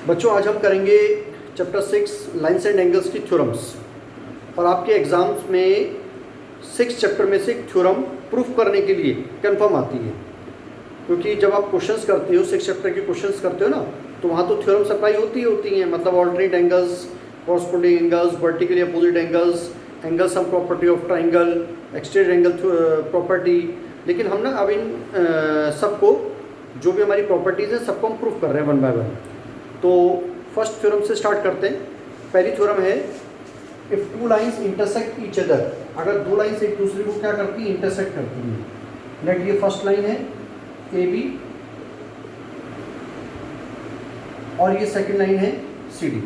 बच्चों आज हम करेंगे चैप्टर 6 लाइन्स एंड एंगल्स की थ्योरम्स। और आपके एग्ज़ाम्स में 6 चैप्टर में से एक थ्योरम प्रूफ करने के लिए कंफर्म आती है, क्योंकि जब आप क्वेश्चंस करते हो 6 चैप्टर के क्वेश्चंस करते हो ना, तो वहाँ तो थ्योरम्स अप्लाई होती हैं, मतलब alternate angles, corresponding angles, vertically opposite angles, angle sum property of triangle, exterior angle property. लेकिन हम ना अब इन सबको, जो भी हमारी प्रॉपर्टीज़ हैं, सबको हम प्रूफ कर रहे हैं वन बाय वन। तो फर्स्ट थ्योरम से स्टार्ट करते हैं। पहली थ्योरम है, if two lines intersect each other, अगर दो लाइंस एक दूसरे को क्या करती है, इंटरसेक्ट करती हैं। लेट ये फर्स्ट लाइन है ए बी और ये सेकंड लाइन है सी डी,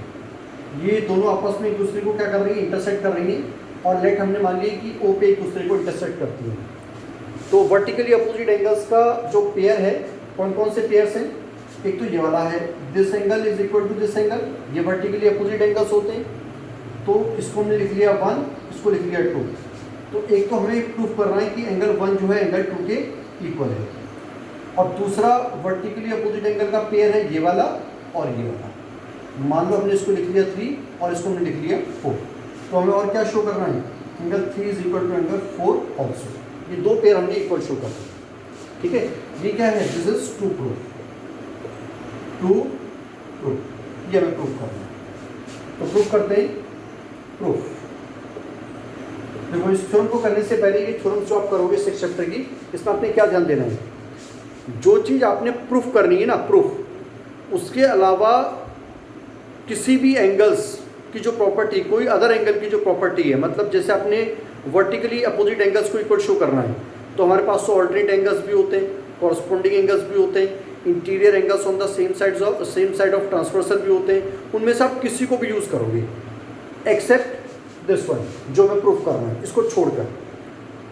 ये दोनों आपस में एक दूसरे को क्या कर रही है, इंटरसेक्ट कर रही हैं। और लेट हमने मान लिया कि ओ पे एक दूसरे को इंटरसेक्ट करती है। तो वर्टिकली अपोजिट एंगल्स का जो पेयर है, कौन कौन से पेयर्स हैं? एक तो ये वाला है, this angle is equal to this angle, ये वर्टिकली अपोजिट एंगल्स होते हैं। तो इसको हमने लिख लिया 1, इसको लिख लिया 2। तो एक तो हमें प्रूफ करना है कि एंगल 1 जो है एंगल 2 के इक्वल है, और दूसरा वर्टिकली अपोजिट एंगल का पेयर है ये वाला और ये वाला। मान लो हमने इसको लिख लिया 3 और इसको हमने लिख लिया 4। तो हमें और क्या शो करना है, angle 3 is equal to angle 4 also. ये दो पेयर हमने इक्वल शो कर दिए, ठीक है। ये क्या है, दिस इज टू प्रूफ, ये हमें प्रूफ करना है। तो प्रूफ करते हैं, प्रूफ। देखो इस थ्योरम को करने से पहले, ये थ्योरम जो आप करोगे 6 चैप्टर की, इसमें आपने क्या ध्यान देना है, जो चीज़ आपने प्रूफ करनी है ना, प्रूफ, उसके अलावा किसी भी एंगल्स की जो प्रॉपर्टी, कोई अदर एंगल की जो प्रॉपर्टी है, मतलब जैसे आपने वर्टिकली अपोजिट एंगल्स को इक्वल शो करना है, तो हमारे पास तो ऑल्टरनेट एंगल्स भी होते हैं, कॉरस्पॉन्डिंग एंगल्स भी होते हैं, interior angles on the same side of transversal भी होते हैं। उनमें से आप किसी को भी यूज़ करोगे एक्सेप्ट दिस वन, जो मैं प्रूफ करना है, इसको छोड़कर,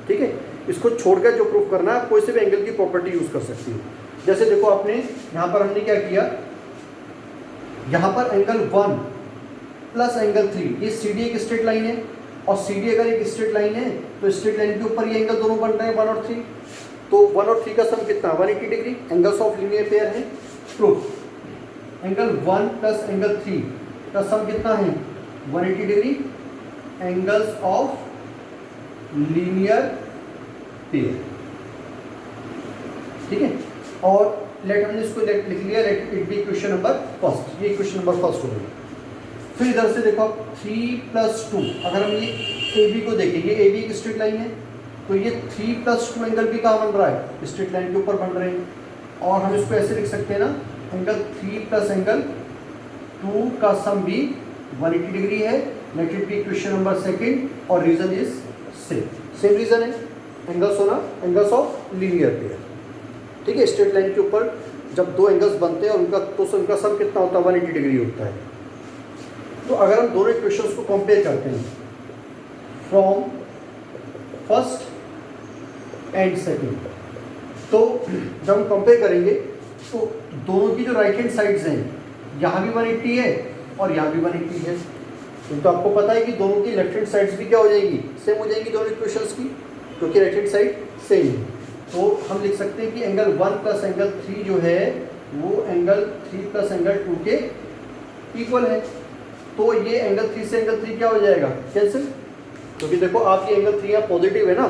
ठीक है। इसको छोड़कर जो प्रूफ करना है, आप कोई से भी एंगल की प्रॉपर्टी यूज़ कर सकती हो। जैसे देखो आपने यहाँ पर हमने क्या किया, यहाँ पर एंगल 1 प्लस एंगल 3, ये सी डी एक स्ट्रेट लाइन है, और सी डी अगर एक स्ट्रेट लाइन है तो स्ट्रेट लाइन के ऊपर ये एंगल दोनों बन रहे हैं 1 और 3। तो 1 और 3 का सम कितना, 180 degree, angles of linear pair है। प्रूफ, एंगल 1 प्लस एंगल 3 का सम कितना है, 180 degree, angles of linear pair, ठीक है। और लेट हमने इसको लिख लिया, late it be question number first, ये क्वेश्चन नंबर फर्स्ट हो गया। फिर इधर से देखो 3 + 2, अगर हम ये ए बी को देखें, ये ए बी एक स्ट्रेट लाइन है, तो ये 3 + 2 एंगल भी कहाँ बन रहा है, स्ट्रेट लाइन के ऊपर बन रहे हैं। और हम इसको ऐसे लिख सकते हैं ना, एंगल 3 + एंगल 2 का सम भी 180 डिग्री है। Late it be question number second, और रीजन इज सेम रीजन है, एंगल्स ऑफ लीनियर पेयर, ठीक है। स्ट्रेट लाइन के ऊपर जब दो एंगल्स बनते हैं और उनका सम कितना होता है, 180 डिग्री होता है। तो अगर हम दोनों इक्वेशंस को कंपेयर करते हैं फ्रॉम फर्स्ट एंड सेकंड, तो जब हम कंपेयर करेंगे तो दोनों की जो राइट हैंड साइड्स हैं, यहाँ भी 180 है और यहाँ भी 180 है। तो आपको पता है कि दोनों की लेफ्ट हैंड साइड्स भी क्या हो जाएगी, सेम हो जाएगी दोनों इक्वेशंस की, क्योंकि राइट हैंड साइड सेम है। तो हम लिख सकते हैं कि एंगल 1 + एंगल 3 जो है, वो एंगल 3 + एंगल 2 के इक्वल है। तो ये एंगल 3 से एंगल 3 क्या हो जाएगा, कैंसिल, क्योंकि देखो आप ये एंगल 3 यहाँ पॉजिटिव है ना,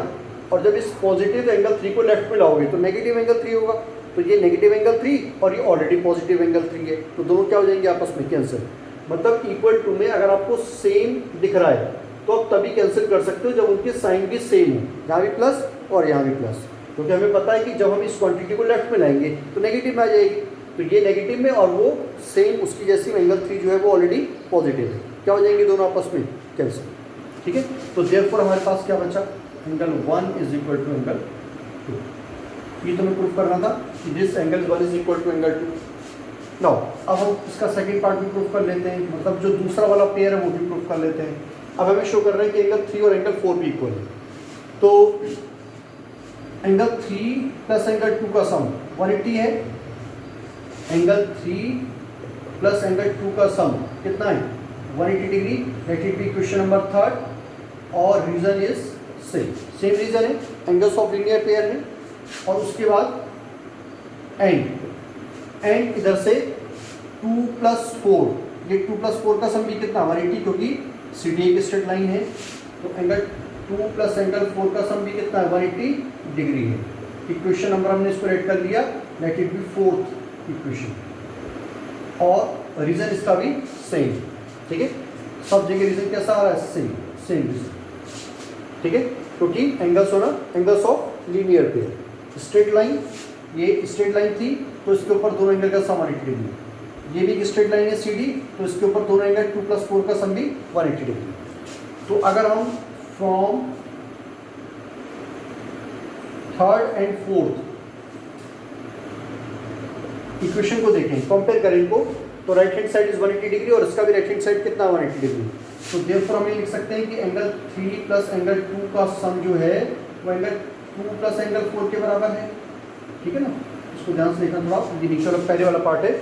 और जब इस पॉजिटिव एंगल 3 को लेफ्ट में लाओगे तो नेगेटिव एंगल 3 होगा। तो ये नेगेटिव एंगल 3 और ये ऑलरेडी पॉजिटिव एंगल 3 है, तो दोनों क्या हो जाएंगे आपस में, कैंसिल। मतलब इक्वल टू में अगर आपको सेम दिख रहा है तो आप तभी कैंसिल कर सकते हो जब उनके साइन भी सेम हो, यहाँ भी प्लस और यहाँ भी प्लस, क्योंकि हमें पता है कि जब हम इस क्वांटिटी को लेफ्ट में लाएंगे तो नेगेटिव में आ जाएगी। तो ये नेगेटिव में और वो सेम उसकी जैसी एंगल 3 जो है वो ऑलरेडी पॉजिटिव है, क्या हो जाएंगे दोनों आपस में, कैंसिल, ठीक है। तो देयरफॉर हमारे पास क्या बचा, angle 1 is equal to angle 2। ये तो हमें प्रूफ करना था कि this angle 1 is equal to angle 2। Now अब हम इसका सेकंड पार्ट भी प्रूफ कर लेते हैं, मतलब जो दूसरा वाला पेयर है वो भी प्रूफ कर लेते हैं। अब हमें शो कर रहे हैं कि एंगल 3 और एंगल 4 भी इक्वल है। तो एंगल 3 + एंगल 2 का सम 180 है, एंगल 3 + एंगल 2 का सम कितना है, 180 degree. Late it be question number third, और रीजन इज सेम रीजन है, एंगल्स ऑफ लीनियर पेयर है। और उसके बाद एंड इधर से 2+4, ये 2+4 का सम भी कितना 180, क्योंकि सी डी एक स्ट्रेट लाइन है, तो एंगल 2 प्लस एंगल 4 का सम भी कितना है 180 डिग्री है। इक्वेशन नंबर हमने इसको रेड कर लिया, late it B fourth equation, और रीजन इसका भी सेम, ठीक है, सब जगह रीजन कैसा आ रहा है, सेम रीजन, ठीक है, क्योंकि angles of linear pair, straight line, ये स्ट्रेट लाइन थी तो इसके ऊपर दोनों एंगल का सम 180 डिग्री, ये भी एक स्ट्रेट लाइन है सी डी, तो इसके ऊपर दोनों एंगल 2+4 का सम भी 180 डिग्री। तो अगर हम from third and fourth equation को देखें, कंपेयर करें इनको, तो right hand side is 180 degree और इसका भी राइट हैंड साइड कितना 180 डिग्री। तो देयरफॉर हम ये लिख सकते हैं कि एंगल 3 प्लस एंगल 2 का सम जो है वो एंगल 2 प्लस एंगल 4 के बराबर है, ठीक है ना। इसको ध्यान से देखना थोड़ा, ये नीचे वाला पहले वाला पार्ट है।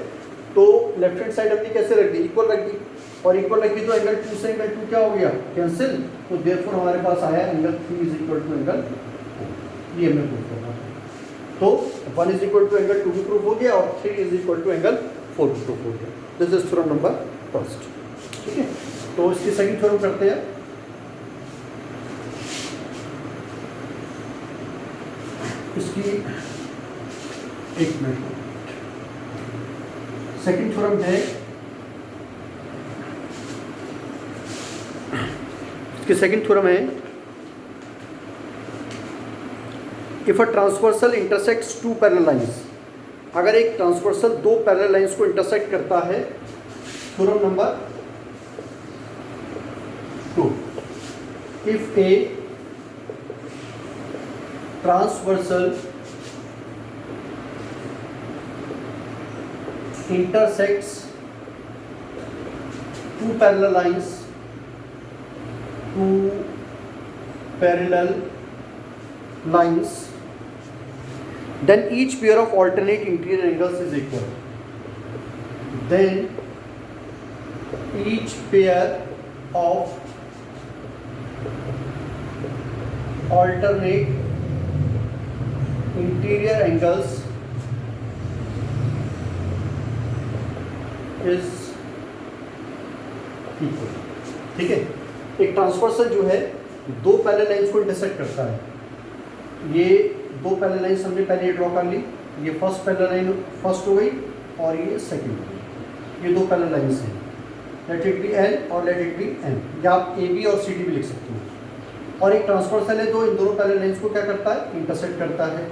तो लेफ्ट हैंड साइड अपनी कैसे रख दी, इक्वल रख दी, और इक्वल रखी तो एंगल 2 से एंगल 2 क्या हो गया, कैंसिल। तो देयरफॉर हमारे पास आया angle 3 is equal to angle 4, ये हमें प्रूफ करना है। तो 1 इज इक्वल टू एंगल 2 भी प्रूफ हो गया और 3 इज इक्वल टू एंगल 4 भी प्रूफ हो गया। This is theorem number first, ठीक है। तो इसकी सेकंड थ्योरम करते हैं। इसकी एक मिनट, सेकंड थ्योरम है, इसकी सेकंड थ्योरम है, if a transversal intersects two parallel lines, अगर एक ट्रांसवर्सल दो पैरेलल लाइंस को इंटरसेक्ट करता है, theorem number 2, if a transversal intersects two parallel lines, then each pair of alternate interior angles is equal. Then each pair of alternate interior angles is equal, ठीक है। एक transversal जो है दो parallel lines को intersect करता है, ये दो पैरेलल लाइंस हमने पहले ये ड्रॉ कर ली, ये फर्स्ट पैरेलल लाइन फर्स्ट हो गई और ये सेकंड हो गई, ये दो पैरेलल लाइंस हैं, लेट इट बी एल और लेट इट बी एन, या आप ए बी और सी डी भी लिख सकते हो। और एक ट्रांसवर्सल है तो इन दोनों पैरेलल लाइंस को क्या करता है, इंटरसेक्ट करता है,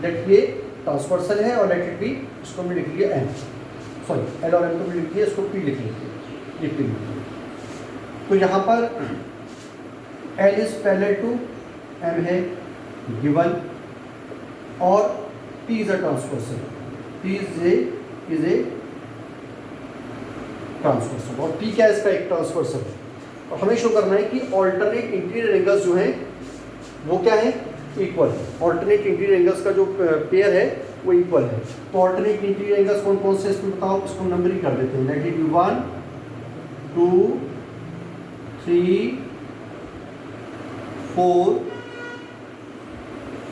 लेट ये ट्रांसवर्सल है और लेट इट बी, इसको हमने लिख लिया एन, सॉरी एल और एम को लिख दिया, इसको पी लिख लीजिए। तो यहाँ पर L is parallel to M है गिवन, और P is a transversal, P is a transversal, और पी क्या है, इसका एक ट्रांसवर्सल है। और हमें शो करना है कि ऑल्टरनेट इंटीरियर एंगल्स जो हैं वो क्या है, इक्वल है। ऑल्टरनेट इंटीरियर एंगल्स का जो पेयर है वो इक्वल है। तो ऑल्टरनेट इंटीरियर एंगल्स कौन कौन से इसमें बताओ, इसको नंबरिंग कर देते हैं, लेट इट बी 1 2 3 4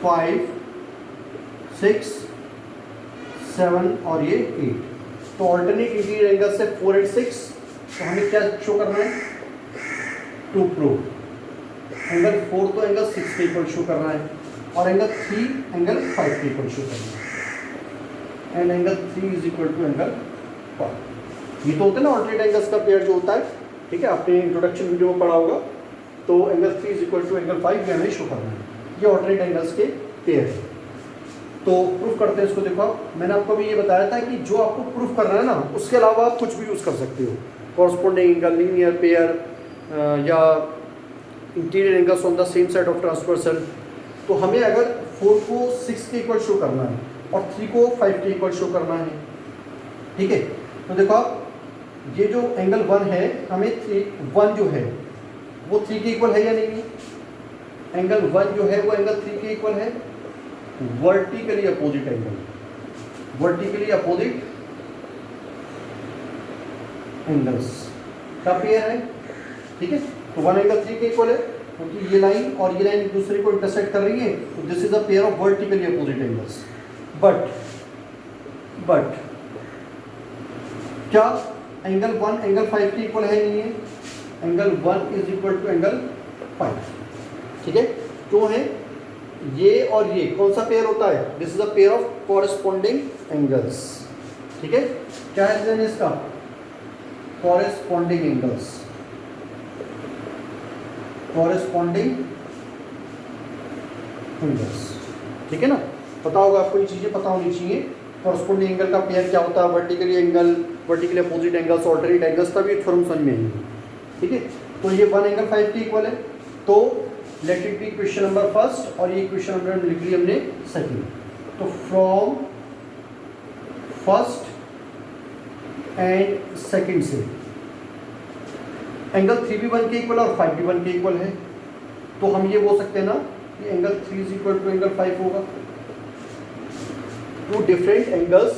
5 6 7 और ये 8। तो ऑल्टरनेट इंटीरियर एंगल से 4 और 6, तो हमें क्या शो करना है, टू प्रूव एंगल 4 तो एंगल 6 के इक्वल शो करना है, और एंगल 3 एंगल 5 के इक्वल शो करना है, and angle 3 is equal to angle 5। ये तो होता है ना ऑल्टरनेट एंगल्स का पेयर जो होता है, ठीक है, आपने इंट्रोडक्शन वीडियो में पढ़ा होगा। तो angle 3 is equal to angle 5 ये हमें शो करना है, ये ऑल्टरनेट एंगल्स के पेयर है। तो प्रूफ करते हैं इसको। देखो मैंने आपको भी ये बताया था कि जो आपको प्रूफ करना है ना, उसके अलावा आप कुछ भी यूज़ कर सकते हो, कॉरस्पॉन्डिंग एंगल, लीनियर पेयर, या interior angles on the same side of transversal. तो हमें अगर 4 को 6 के इक्वल शो करना है और 3 को 5 के इक्वल शो करना है, ठीक है। तो देखो आप, ये जो एंगल 1 है, हमें 1 जो है वो 3 के इक्वल है या नहीं, एंगल 1 जो है वो एंगल 3 के इक्वल है, vertically opposite angle, vertically opposite angles का पेयर है, ठीक है। तो 1 एंगल 3 के इक्वल है, क्योंकि ये लाइन और ये लाइन एक दूसरे को इंटरसेक्ट कर रही है, तो this is a pair of vertically opposite angles. But क्या एंगल 1 एंगल 5 के इक्वल है? नहीं है। Angle 1 is equal to angle 5, ठीक है। क्यों है? ये और ये कौन सा पेयर होता है? This is a pair of corresponding angles, ठीक है। क्या है रीजन इसका? कॉरेस्पॉन्डिंग एंगल्स, कॉरेस्पॉन्डिंग एंगल्स, ठीक है ना। पता होगा आपको, ये चीज़ें पता होनी चाहिए। कॉरेस्पॉन्डिंग एंगल का पेयर क्या होता है? Vertically angle, vertically opposite angles, alternate angles, तभी थ्योरम समझ में आएंगे, ठीक है। तो ये 1 एंगल 5 के इक्वल है, तो let it be question number first, और ये क्वेश्चन नंबर लिख लिया हमने सेकंड। तो फ्रॉम फर्स्ट एंड सेकंड से एंगल 3 भी 1 के इक्वल और 5 भी 1 के इक्वल है, तो हम ये बोल सकते हैं ना कि angle 3 is equal to angle 5 होगा। Two different angles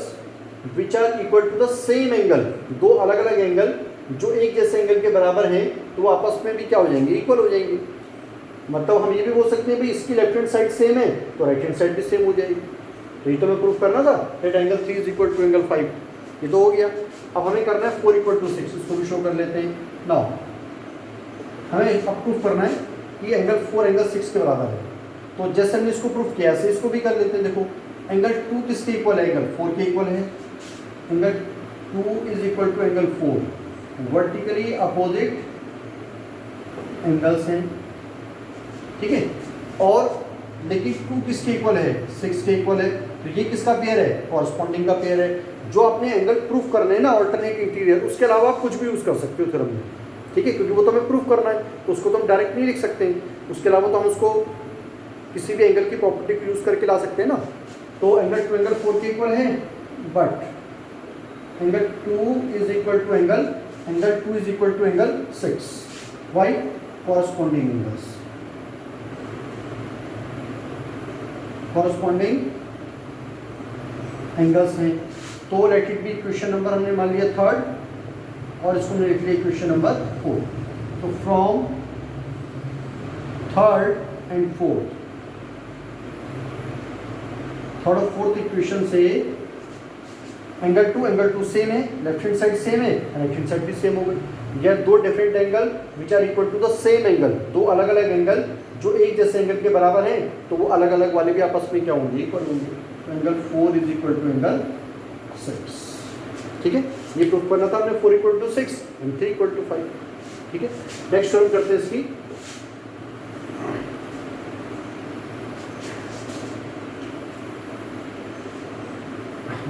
which are equal to the same angle, दो अलग अलग एंगल जो एक जैसे एंगल के बराबर हैं, तो वो आपस में भी क्या हो जाएंगे? इक्वल हो जाएंगे। मतलब हम ये भी बोल सकते हैं भाई इसकी लेफ्ट हैंड साइड सेम है तो राइट हैंड साइड भी सेम हो जाएगी। तो ये तो हमें प्रूफ करना था that angle 3 is equal to angle 5, ये तो हो गया। अब हमें करना है 4 इक्वल टू 6, इसको भी शो कर लेते हैं। नाउ हमें अब प्रूफ करना है कि एंगल 4 एंगल 6 के बराबर है। तो जैसे हमने इसको प्रूफ किया ऐसे इसको भी कर लेते हैं। देखो एंगल 2 किसके इक्वल है? एंगल 4 के इक्वल है। Angle 2 is equal to angle 4, vertically opposite angles हैं, ठीक है। और लेकिन 2 किसके इक्वल है? 6 के इक्वल है। तो ये किसका पेयर है? कॉरेस्पॉन्डिंग का पेयर है। जो आपने एंगल प्रूफ करने हैं ना ऑल्टरनेट इंटीरियर, उसके अलावा आप कुछ भी यूज़ कर सकते हो थ्योरम में, ठीक है, क्योंकि वो तो हमें प्रूफ करना है, तो उसको तो हम डायरेक्ट नहीं लिख सकते। उसके अलावा तो हम उसको किसी भी एंगल की प्रॉपर्टी को यूज़ करके ला सकते हैं ना। तो एंगल 2 एंगल 4 के इक्वल है, but angle 2 is equal to angle 2 is equal to angle 6। Why? Corresponding angles, corresponding angles हैं। तो let it be question number हमने मान लिया 3rd, और इसको हमने लिख लिया क्वेश्चन नंबर 4। तो from 3rd and 4th, 3rd और 4th इक्वेशन से एंगल 2 सेम है, लेफ्ट हैंड साइड सेम है, राइट हैंड साइड भी सेम हो गई। यह दो different angle which are equal to the same angle, दो अलग अलग एंगल जो एक जैसे एंगल के बराबर हैं, तो वो अलग अलग वाले भी आपस में क्या होंगे? इक्वल होंगे। तो angle 4 is equal to angle 6, ठीक है। ये प्रूफ करना था हमने 4 equal to 6 and 3 equal to 5, ठीक है। नेक्स्ट थ्योरम करते हैं इसकी।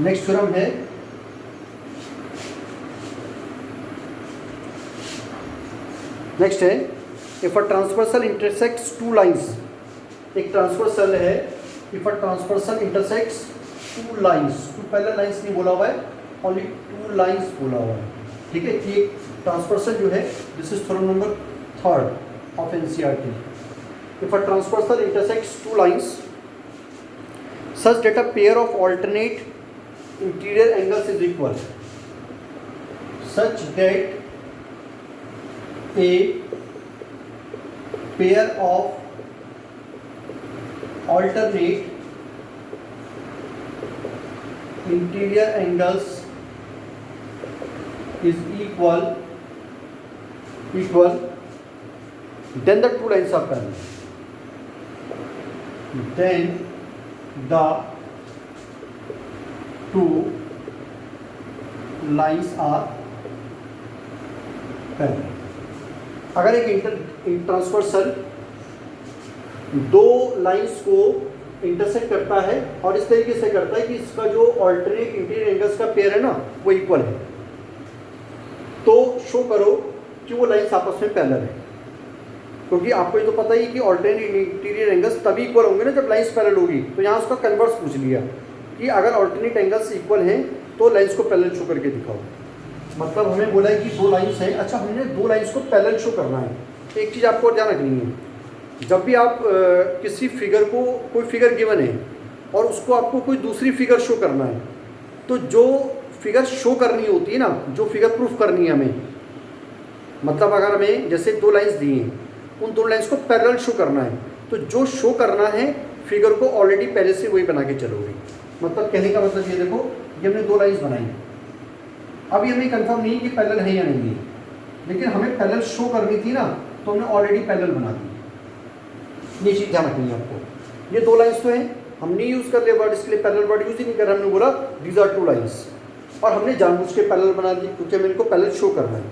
नेक्स्ट थ्योरम है नेक्स्ट है if a transversal intersects 2 lines. एक ट्रांसवर्सल है, if a transversal intersects 2 lines, 2 parallel lines नहीं बोला हुआ है, ओनली 2 लाइंस बोला हुआ है, ठीक है। कि एक ट्रांसवर्सल जो है, this is theorem number 3rd of NCERT. If a transversal intersects 2 lines such that a pair of alternate interior angles is equal, such that a pair of alternate interior angles is equal, then the two lines are parallel. Then the two lines are parallel. अगर एक transversal दो lines को intersect करता है और इस तरीके से करता है कि इसका जो ऑल्टरनेट इंटीरियर एंगल्स का पेयर है ना वो इक्वल है, तो शो करो कि वो लाइंस आपस में पैरेलल है। क्योंकि आपको ये तो पता ही कि ऑल्टरनेट इंटीरियर एंगल्स तभी इक्वल होंगे ना जब लाइंस पैरेलल होगी। तो यहाँ उसका कन्वर्स पूछ लिया कि अगर ऑल्टरनेट एंगल्स इक्वल हैं तो लाइंस को पैरेलल शो करके दिखाओ। मतलब हमें बोला है कि 2 लाइंस हैं, अच्छा हमने 2 लाइंस को पैरेलल शो करना है। एक चीज़ आपको ध्यान रखनी है, जब भी आप किसी फिगर को, कोई फिगर गिवन है और उसको आपको कोई दूसरी फिगर शो करना है, तो जो फिगर शो करनी होती है ना, जो फिगर प्रूफ करनी है हमें, मतलब अगर हमें जैसे 2 लाइंस दी हैं, उन 2 लाइंस को पैरेलल शो करना है, तो जो शो करना है फिगर को ऑलरेडी पहले से वही बना के चलोगे। मतलब कहने का मतलब ये देखो, ये हमने 2 लाइंस बनाई, अभी हमें कंफर्म नहीं कि पैरेलल है या नहीं है, लेकिन हमें पैरेलल शो करनी थी ना, तो हमने ऑलरेडी पैरेलल बना दी। ये चीज़ ध्यान रखनी है आपको। ये दो लाइन्स तो हैं, हमने यूज़ कर लिया वर्ड, इसके लिए पैरेलल वर्ड यूज़ ही नहीं कर रहा, हमने बोला दीज आर टू लाइन्स, और हमने जानबूझ के पैरेलल बना दी क्योंकि हमें इनको पैरेलल शो करना है।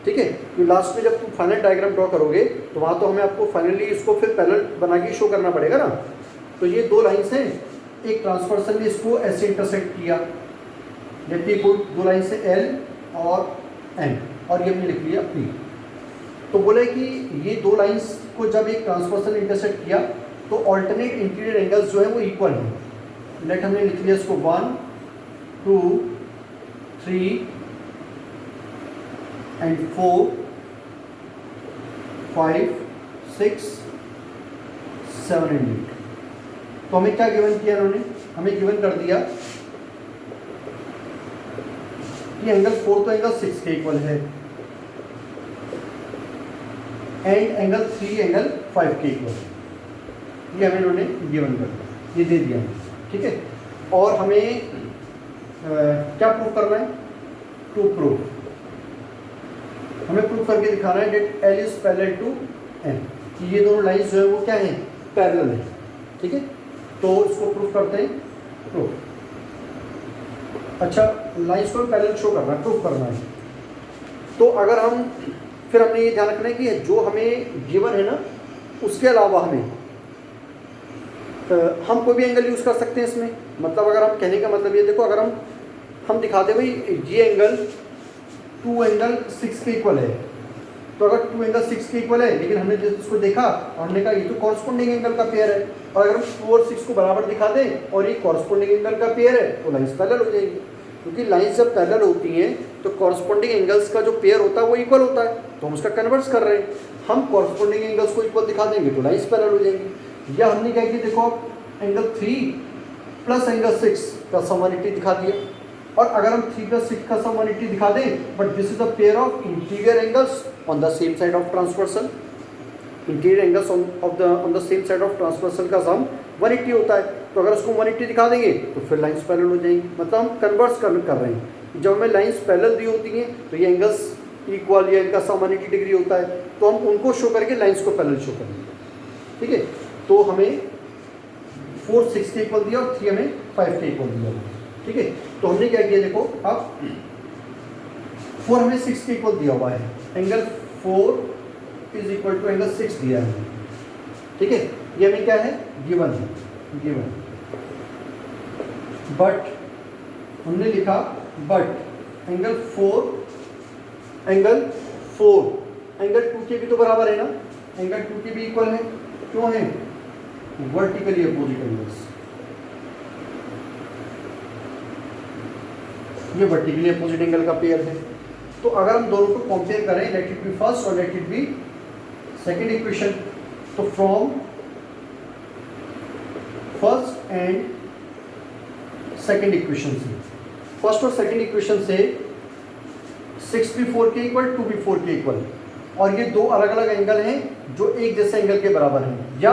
ठीक है, तो लास्ट में जब तुम फाइनल डायग्राम ड्रॉ करोगे तो वहाँ तो हमें आपको फाइनली इसको फिर पैरेलल बना के शो करना पड़ेगा ना। तो ये दो लाइन्स हैं, एक ट्रांसवर्सल ने इसको ऐसे इंटरसेक्ट किया, जबकि दो लाइन से L और M, और ये हमने लिख लिया P। तो बोले कि ये दो लाइंस को जब एक ट्रांसवर्सल ने इंटरसेक्ट किया तो ऑल्टरनेट इंटीरियर एंगल्स जो है वो इक्वल हैं। लेट हमने लिख लिया इसको 1 2 3 एंड 4 5 6 7 एंड 8। तो हमें क्या गिवन किया इन्होंने, हमें गिवन कर दिया कि एंगल 4 तो एंगल 6 के इक्वल है, एंड एंगल 3 एंगल 5 के इक्वल है। ये हमें इन्होंने गिवन कर दिया, ये दे दिया। ठीक है, और हमें क्या प्रूव करना है, टू प्रूव, हमें प्रूव करके दिखाना है that L is parallel to M, कि ये दोनों लाइंस जो है वो क्या है, पैरेलल है। ठीक है, तो इसको प्रूव करते हैं, प्रूव। अच्छा, लाइंस को पैरेलल शो करना है, प्रूव करना है। तो अगर हम फिर हमने ये ध्यान रखना है कि जो हमें गिवन है ना, उसके अलावा हमें हम कोई भी एंगल यूज़ कर सकते हैं इसमें। मतलब अगर हम कहने का मतलब ये देखो, अगर हम दिखा दें भाई ये एंगल 2 एंगल 6 के इक्वल है, तो अगर 2 एंगल 6 के इक्वल है, लेकिन हमने इसको देखा और हमने कहा ये तो कॉरस्पॉन्डिंग एंगल का पेयर है, और अगर हम 2 और 6 को बराबर दिखा दें और ये कॉरस्पॉन्डिंग एंगल का पेयर है, तो लाइंस पैरेलल हो जाएगी। क्योंकि लाइंस जब पैरेलल होती हैं तो कॉरस्पॉन्डिंग एंगल्स का जो पेयर होता है वो इक्वल होता है, तो हम उसका कन्वर्स कर रहे हैं। हम कॉरस्पॉन्डिंग एंगल्स को इक्वल दिखा देंगे तो लाइंस पैरेलल हो जाएंगी। या हमने क्या किया, देखो आप एंगल 3 प्लस एंगल 6 का सम 180 दिखा दिया, और अगर हम 3 प्लस 6 का सम 180 दिखा दें, but this is a pair of interior angles on the same side of transversal. Interior angles on the same side of transversal का सम 180 होता है, तो अगर उसको 180 दिखा देंगे तो फिर लाइंस पैरेलल हो जाएंगी। मतलब हम कन्वर्स कर रहे हैं। जब हमें लाइंस पैरेलल दी होती हैं तो ये एंगल्स इक्वल या इनका सम 180 डिग्री होता है, तो हम उनको शो करके लाइंस को पैरेलल शो करेंगे। ठीक है, तो हमें 4 6 के इक्वल दिया और 3 हमें 5 के इक्वल दिया। ठीक है, तो हमने क्या किया, देखो अब 4 हमें 6 के इक्वल दिया हुआ है, angle 4 is equal to angle 6 दिया है। ठीक है, ये हमें क्या है, गिवन है, गिवन। बट हमने लिखा बट एंगल 4 एंगल 2 के भी तो बराबर है ना, एंगल 2 के भी इक्वल है। क्यों है, वर्टिकली अपोजिट एंगल्स, ये वर्टिकली अपोजिट एंगल का पेयर है। तो अगर हम दोनों को कंपेयर करें, लेट इट बी फर्स्ट और let it be second equation, तो from first and second equation से, फर्स्ट और सेकेंड इक्वेशन से 6 भी 4 के इक्वल, 2 भी 4 के इक्वल, और ये दो अलग अलग एंगल हैं जो एक जैसे एंगल के बराबर हैं, या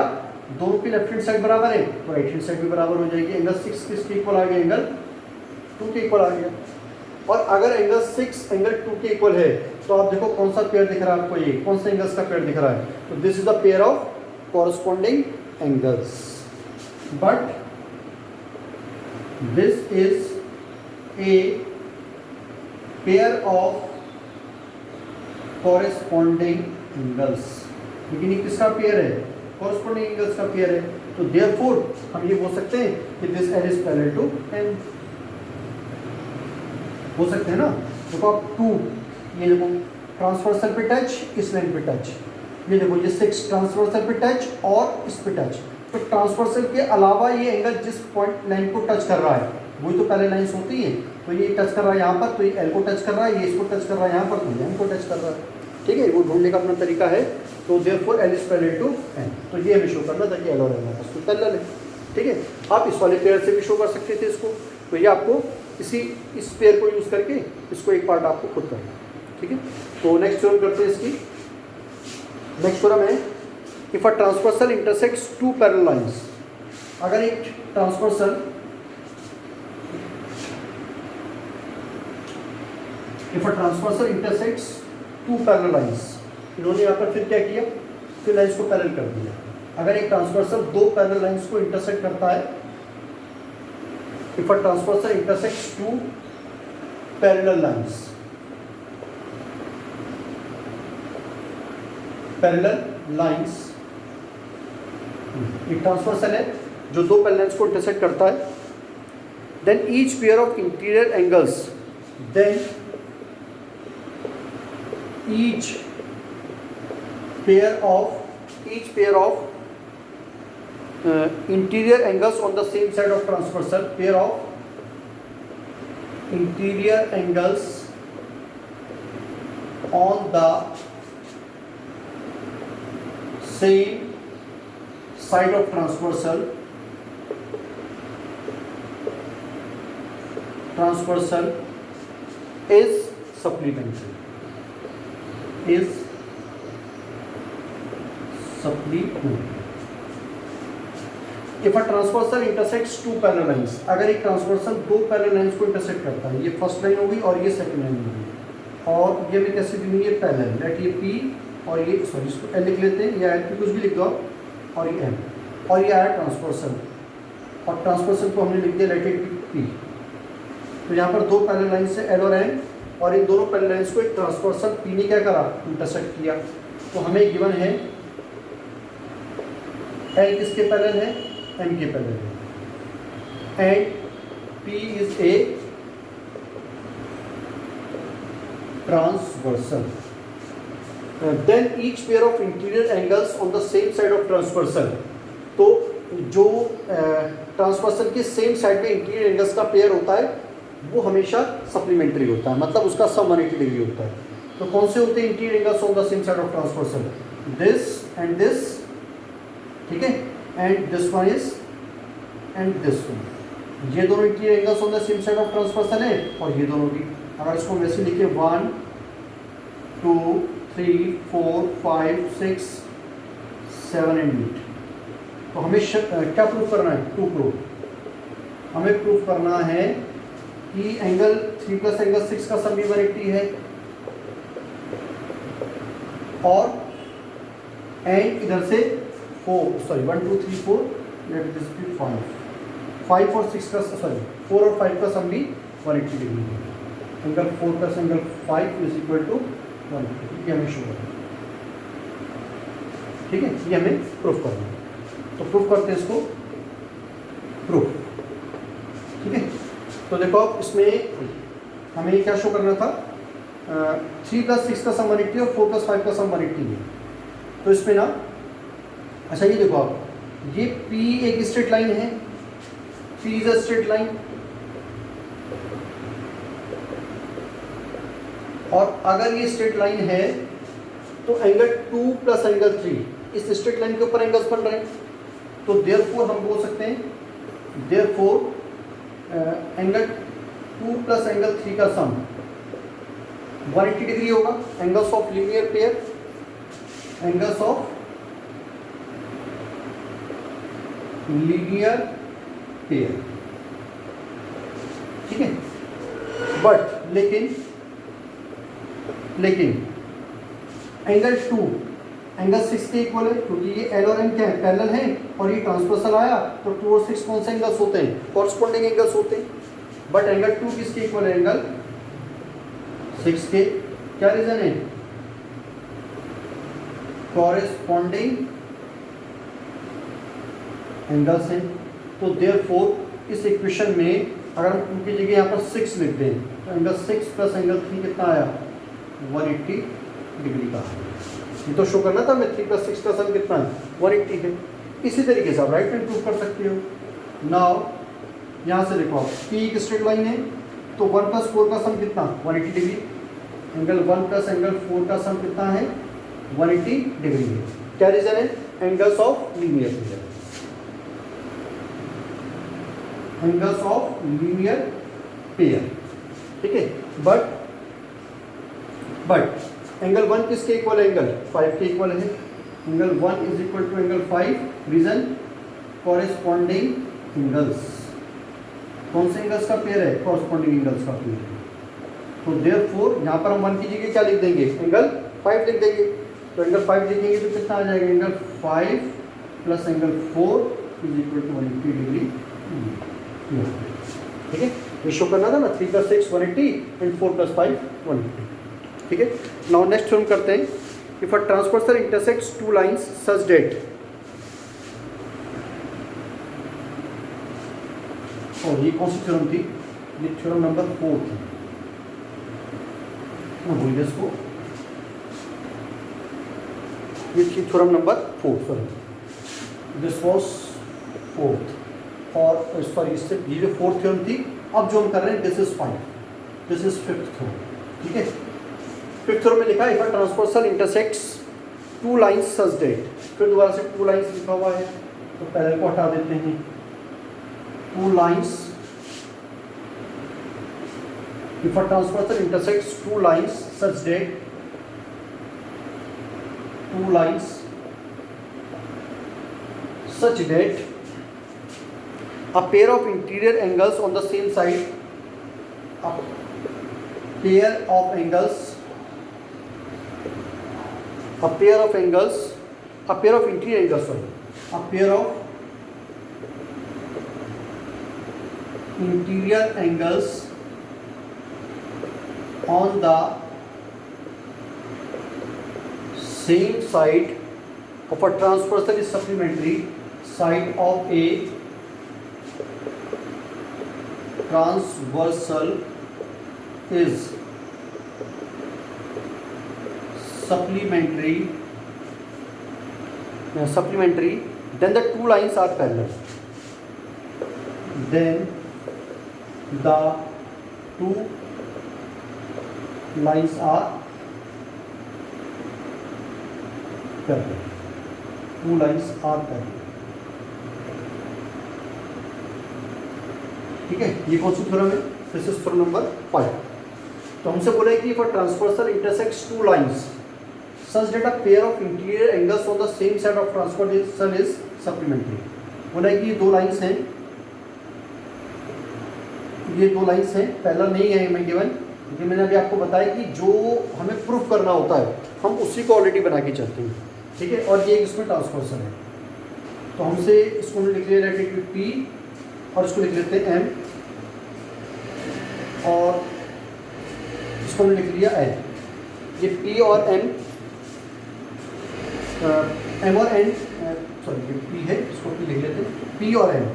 दोनों की लेफ्ट हैंड साइड बराबर है तो राइट हैंड साइड भी बराबर हो जाएगी। एंगल 6 किसके इक्वल आ गया, एंगल 2 के इक्वल आ गया। और अगर एंगल 6 एंगल 2 के इक्वल है तो आप देखो कौन सा पेयर दिख रहा है आपको, ये कौन सा एंगल्स का पेयर दिख रहा है, तो this is the pair of corresponding angles. But this is a pair of corresponding angles, लेकिन ये किसका पेयर है, कॉरस्पॉन्डिंग एंगल्स का पेयर है। तो देयरफॉर हम ये बोल सकते हैं कि this L is parallel to M, हो सकते हैं ना। देखो आप 2, ये देखो ट्रांसवर्सल पे टच, इस लाइन पे टच, ये देखो ये 6 ट्रांसवर्सल पे टच और इस पे टच। तो ट्रांसवर्सल के अलावा ये एंगल जिस पॉइंट लाइन को टच कर रहा है वही तो पहले लाइन्स होती है, तो ये टच कर रहा है यहाँ पर, तो ये एल को टच कर रहा है, ये इसको टच कर रहा है यहाँ पर, तो ये एम को टच कर रहा है। ठीक है, वो ढूंढने का अपना तरीका है। तो therefore L is parallel to M, तो ये हमें शो करना था कि एल और एम आपस में पैरेलल है। ठीक है, आप इस वाले पेयर से भी शो कर सकते थे इसको, तो ये आपको इस पेयर को यूज़ करके इसको एक पार्ट आपको खुद करना है। ठीक है, तो नेक्स्ट थ्योरम करते हैं इसकी। नेक्स्ट थ्योरम है, if a transversal intersects 2 parallel lines, अगर एक transversal if a transversal intersects two parallel lines, इन्होंने यहाँ पर फिर क्या किया, फिर लाइंस को पैरेलल कर दिया। अगर एक ट्रांसवर्सल दो पैरेलल लाइंस को इंटरसेक्ट करता है, if a transversal intersects two parallel lines, parallel lines, एक ट्रांसवर्सल है जो दो पैरेलल लाइंस को इंटरसेक्ट करता है, then each pair of interior angles, then each pair of interior angles on the same side of transversal, pair of interior angles on the same side of transversal is supplementary. Is supplementary. If a transversal intersects two parallel lines, अगर एक transversal दो parallel lines को intersect करता है, ये first line होगी और ये सेकंड लाइन होगी, और ये भी कैसे दी हुई है पैरेलल, लेट ये P और ये सॉरी इसको L लिख लेते हैं, या L कुछ भी लिख दो और ये M, और ये आया ट्रांसवर्सल, और ट्रांसवर्सल को हमने लिख दिया लेट इट P। तो यहाँ पर दो पैरेलल लाइंस है L और M, और इन दोनों पैरेलल लाइंस को एक ट्रांसवर्सल P ने क्या करा, इंटरसेक्ट किया। तो हमें गिवन है L किसके पैरेलल है, M के पैरेलल है, and P is a transversal, then each pair of interior angles on the same side of transversal. तो जो ट्रांसवर्सल के सेम साइड में इंटीरियर एंगल्स का पेयर होता है वो हमेशा सप्लीमेंट्री होता है, मतलब उसका सम 180 डिग्री होता है। तो कौन से होते हैं interior angles on the same side of transversal, this and this, ठीक है, and this one is and this one, ये दोनों interior angles on the same side of transversal है, और ये दोनों भी। अगर इसको वैसे लिखे 1 2 3 4 5 6 7 एंड 8, तो हमें क्या प्रूफ करना है, टू प्रूफ, हमें प्रूफ करना है कि एंगल 3 प्लस एंगल 6 का सम भी 180 है, और एंड इधर से 4 सॉरी 1 2 3 4 लेट दिस बी 5 और 6 का सॉरी 4 और 5 का सम भी 180 डिग्री है। Angle 4 plus angle 5 is equal to 180, ये हमें शो करना है, ठीक है, ये हमें प्रूफ करना है। तो प्रूफ करते हैं इसको, प्रूफ, ठीक है। तो देखो अब इसमें हमें क्या शो करना था, 3 प्लस 6 का सम 180 और 4 प्लस 5 का सम 180 है। तो इसमें ना, अच्छा ये देखो आप, ये P एक स्ट्रेट लाइन है, P is a straight line, और अगर ये स्ट्रेट लाइन है तो एंगल 2 प्लस एंगल 3 इस स्ट्रेट लाइन के ऊपर एंगल्स बन रहे हैं। तो देयरफॉर हम बोल सकते हैं, देयरफॉर एंगल 2 प्लस एंगल 3 का सम 180 डिग्री होगा। Angles of linear pair, angles of linear pair, ठीक है। बट लेकिन एंगल 2 एंगल 6 के इक्वल है, क्योंकि ये L और M क्या है, पैरेलल है, और ये ट्रांसवर्सल आया, तो 2 और 6 कौन से एंगल्स होते हैं, कॉरस्पॉन्डिंग एंगल्स होते हैं। बट एंगल 2 किसके इक्वल है, एंगल 6 के, क्या रीजन है, कॉरस्पॉन्डिंग एंगल्स हैं। तो देयरफॉर इस इक्वेशन में अगर हम उनकी जगह यहाँ पर 6 लिख दें, तो एंगल 6 प्लस एंगल 3 कितना आया, 180 डिग्री का। ये तो शो करना था मैं, 3 प्लस 6 का सम कितना है, 180 है। इसी तरीके से आप राइट हैंड प्रूव कर सकते हो। नाउ यहाँ से देखो आप, P एक स्ट्रेट लाइन है, तो 1 प्लस 4 का सम कितना, 180 डिग्री। एंगल 1 प्लस एंगल 4 का सम कितना है, 180 डिग्री है। क्या रीजन है, angles of linear pair, angles of linear pair, ठीक है। बट एंगल 1 किसके इक्वल है, एंगल 5 के इक्वल है। Angle 1 is equal to angle 5, reason corresponding angles. कौन से एंगल्स का पेयर है, कॉरेस्पॉन्डिंग एंगल्स का पेयर है। तो देयरफॉर यहाँ पर हम 1 की जगह क्या लिख देंगे, एंगल 5 लिख देंगे। तो एंगल 5 लिखेंगे तो कितना आ जाएगा, angle 5 plus angle 4 is equal to 180 degree. ठीक है, ये शो करना था ना, 3 + 6 180 एंड 4 + 5 180। ठीक है, नाउ नेक्स्ट थ्योरम करते हैं। If a transversal intersects two lines such that, और ये कौन सी थ्योरम थी, ये थ्योरम नंबर 4 थी, भूल गया इसको, ये थी theorem number 4, sorry this was 4th, और सॉरी इससे ये जो 4th थ्योरम थी। अब जो हम कर रहे हैं this is 5, this is 5th theorem. ठीक है, 5th थ्योरम में लिखा है if a transversal intersects two lines such that, फिर दोबारा से 2 लाइंस लिखा हुआ है तो पहले को हटा देते हैं। 2 lines, if a transversal intersects 2 lines such that 2 lines such that a pair of interior angles on the same side, a pair of angles, a pair of angles, a pair of interior angles, sorry, a pair of interior angles on the same side of a transversal is supplementary side of a transversal is supplementary, then the 2 lines are parallel, then the 2 lines are parallel, 2 lines are parallel। ठीक है, ये कौन सी theorem है, this is theorem number 5। तो हमसे बोला है कि if a transversal intersects 2 lines such that a pair of interior angles on the same side of transversal is supplementary. बोला है कि ये 2 लाइंस हैं, ये 2 लाइंस हैं, पैरेलल नहीं है हमें गिवन, क्योंकि मैंने अभी आपको बताया कि जो हमें प्रूफ करना होता है हम उसी को ऑलरेडी बना के चलते हैं। ठीक है, और ये इसमें ट्रांसवर्सल है, तो हमसे इसको हमने लिख लिया डायरेक्टली पी, और इसको लिख लेते हैं एम, और इसको हमने लिख लिया एन। ये पी और एन, एम और एन, सॉरी ये पी है, इसको पी लिख लेते हैं, पी और N.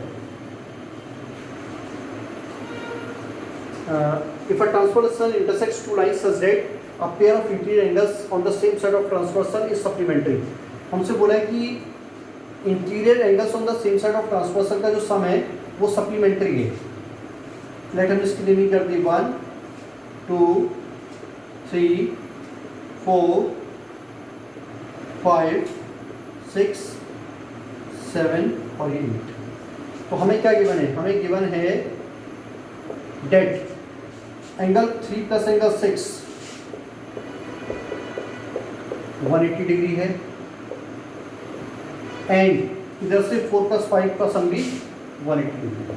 If a transversal intersects 2 lines such that a pair of interior angles on the same side of transversal is supplementary, हमसे बोला है कि interior angles on the same side of transversal का जो सम है वो सप्लीमेंट्री है। लेट हम इसकी नेमिंग कर दी 1 2 3 4 5 6 7 और 8। तो हमें क्या गिवन है, हमें गिवन है डेट एंगल 3 + एंगल 6 180 डिग्री है, एंड इधर से 4 + 5 का सम भी 180 डिग्री है।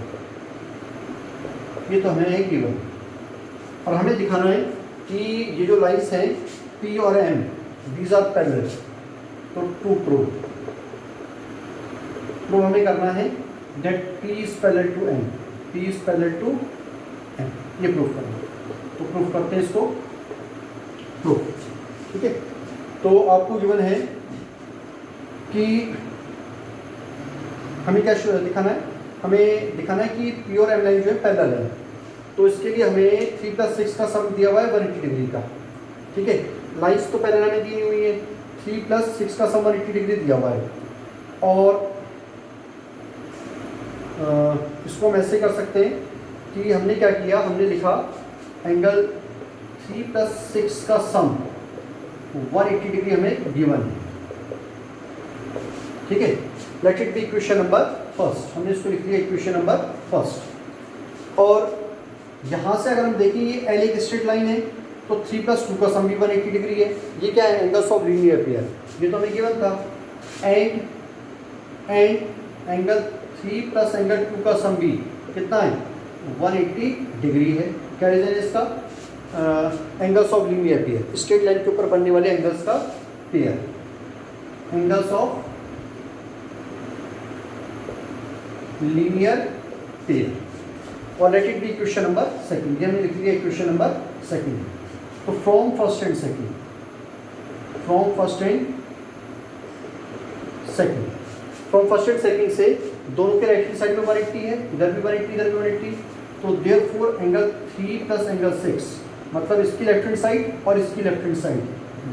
ये तो हमें है गिवन, और हमें दिखाना है कि ये जो लाइंस हैं P और M दीज आर पैरेलल। तो टू प्रूव हमें करना है that P is parallel to M, P is parallel to M, ये प्रूफ करना है। तो प्रूफ करते हैं इसको, प्रूफ। ठीक है, तो आपको गिवन है कि हमें क्या दिखाना है, हमें दिखाना है कि P और M लाइन जो है पैरेलल है। तो इसके लिए हमें 3 + 6 का सम दिया हुआ है 180 डिग्री का। ठीक है, लाइंस तो पैरेलल में दी हुई है, 3 + 6 का सम 180 डिग्री दिया हुआ है, और इसको हम ऐसे कर सकते हैं कि हमने क्या किया, हमने लिखा एंगल 3 + 6 का सम 180 डिग्री हमें गिवन है। ठीक है, late it be equation number first, हमने इसको लिख लिया इक्वेशन नंबर फर्स्ट। और यहाँ से अगर हम देखें ये एल एक स्ट्रेट लाइन है, तो 3 + 2 का सम भी 180 डिग्री है। ये क्या है, एंगल्स ऑफ लीनियर पेयर, ये तो हमें गिवन था। एंड एंगल 3 + एंगल 2 का सम भी कितना है 180 डिग्री है। क्या रीजन है इसका, angles of linear pair, straight line के ऊपर बनने वाले एंगल्स का pair, angles of linear pair. और let it be equation number second, ये हमने लिख लिया इक्वेशन नंबर सेकंड। तो from first and second, from first and second, from first and second से दोनों के राइट हैंड साइड में 180 है, इधर भी 180 इधर भी 180, तो देयरफॉर एंगल 3 प्लस एंगल 6, मतलब इसकी लेफ्ट हैंड साइड और इसकी लेफ्ट हैंड साइड